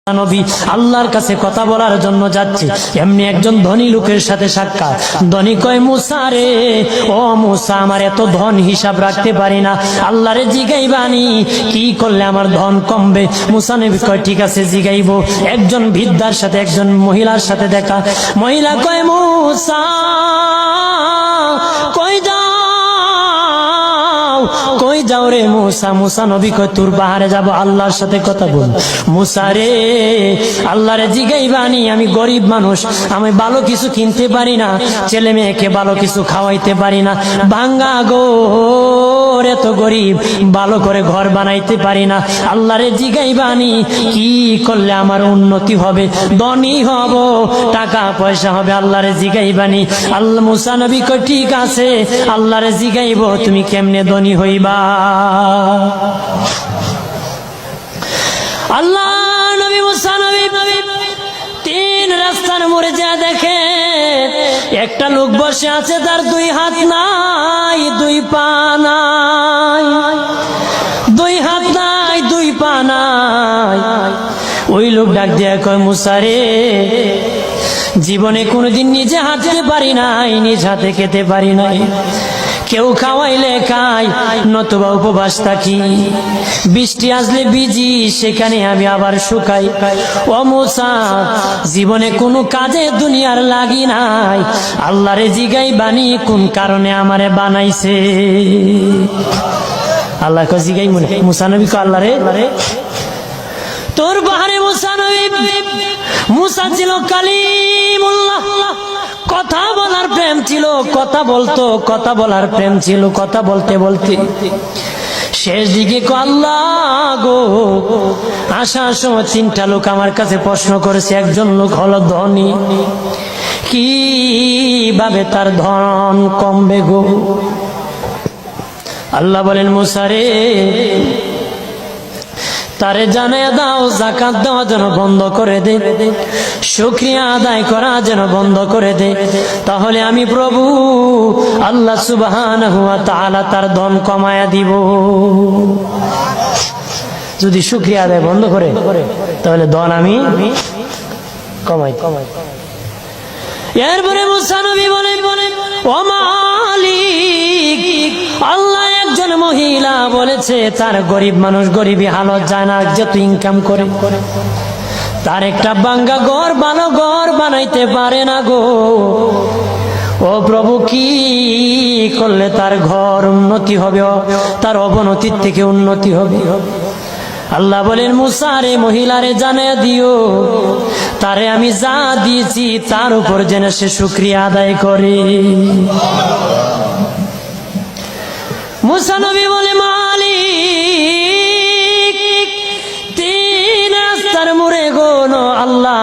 নবী আল্লাহর কাছে কথা বলার জন্য যাচ্ছে, এমনি একজন ধনী লোকের সাথে সাক্ষাৎ। ধনী কয়, মুসা রে, ও মুসা, আমার এত ধন হিসাব রাখতে পারি না, আল্লাহরে জিগাইবানি কি করলে আমার ধন কমবে? মুসা নবী কয়, ঠিক আছে জিগাইবো। একজন বৃদ্ধার সাথে একজন মহিলার সাথে দেখা। মহিলা কয়, মুসা কই যাও, কই যাও রে মুসা? মুসা নবী কয়, তোর পাহাড়ে যাব, আল্লাহর সাথে কথা বল। মুসা রে, আল্লাহরে জিগাইবানি, আমি গরিব মানুষ, আমি ভালো কিছু কিনতে পারি না, ছেলে মেয়েকে ভালো কিছু খাওয়াইতে পারি না, ভাঙ্গা গোর, এত গরিব, ভালো করে ঘর বানাইতে পারি না, আল্লাহরে জিগাইবানি কি করলে আমার উন্নতি হবে, ধনী হব, টাকা পয়সা হবে, আল্লাহরে জিগাইবানি। আল্লাহ মুসা নবী কয়, ঠিক আছে, আল্লাহরে জিগাইব, তুমি কেমনে ধনী হইবা? আল্লাহ নবী মুসা নবী তিন রাস্তার মোড়ে যা দেখে একটা লোক বসে আছে, তার দুই হাত নাই, দুই পা নাই, দুই হাত নাই, দুই পা নাই। ওই লোক ডাক দিয়া কয়, মুসা রে, জীবনে কোনোদিন নিজে হাঁটতে পারি নাই, নিজ হাতে খেতে পারি নাই, কেউ খাওয়াইলে খাই, নতুবা উপবাস থাকি, বৃষ্টি আসলে ভিজি, সেখানে আমি আবার শুকাই। ও মুসা, জীবনে কোনো কাজে দুনিয়ার লাগি নাই, আল্লাহরে জিগাইবানি কোন কারণে আমারে বানাইছে? আল্লাহ কয়, জিগাই মনে। মুসা নবী কয়, আল্লাহরে, তোর বাহারে মুসা নবী, মুসা ছিল কালিমুল্লাহ, কথা বলার প্রেম ছিল, কথা বলতো, কথা বলার প্রেম ছিল, কথা বলতে বলতে শেষ দিকে আল্লাহ গো, আসার সময় তিনটা লোক আমার কাছে প্রশ্ন করেছে। একজন লোক হলো ধনী, কিভাবে তার ধন কমবে গো? আল্লাহ বলেন, মুসা রে, তারে জানায়া দাও, যাকাত দেওয়া যেন বন্ধ করে দে, শুকরিয়া আদায় করা যেন বন্ধ করে দে, তাহলে আমি প্রভু আল্লাহ সুবহানাহু ওয়া তাআলা তার ধন কমায়া দিব। যদি শুকরিয়া আদায় বন্ধ করে, তাহলে ধন আমি কমাই। এরপরে মুসা নবী বলেন, ও মালিক, আল্লাহ একজন মহিলা বলেছে তার গরিব মানুষ, গরিবী হালত যায় না, যত ইনকাম করে তার একটা ভাঙ্গা ঘর, ভালো ঘর বানাইতে পারে না গো। ও প্রভু, কি করলে তার ঘর উন্নতি হবে, তার অবনতির থেকে উন্নতি হবে? আল্লাহ বলেন, মুসা রে, মহিলারে জানিয়ে দিও, তারে আমি যা দিয়েছি তার উপর যেন সে শুকরিয়া আদায় করে। মুসা নবী বলে, মালিক, তিন রাস্তার মোড়ে গো আল্লাহ,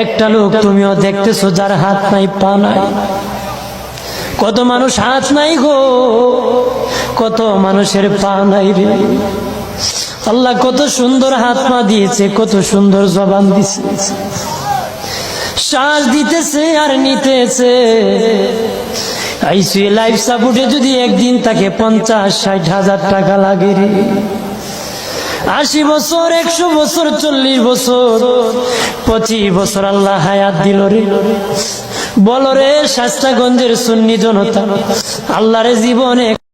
একটা লোক তুমিও দেখতেছো যার হাত নাই, পা নাই। কত মানুষ হাত নাই গো, কত মানুষের পা নাই রে। আল্লাহ কত সুন্দর হাত পা দিয়েছে, কত সুন্দর জবান দিয়েছে, শ্বাস দিতেছে আর নিতেছে। আইসিইউ লাইফ সাপোর্টে যদি একদিন তাকে 50-60 হাজার টাকা লাগে রে। 80 বছর, 100 বছর, 40 বছর, 25 বছর আল্লাহ হায়াত দিল রে। বলো রে শাস্তাগঞ্জের সুন্নি জনতা, আল্লাহরে জীবনে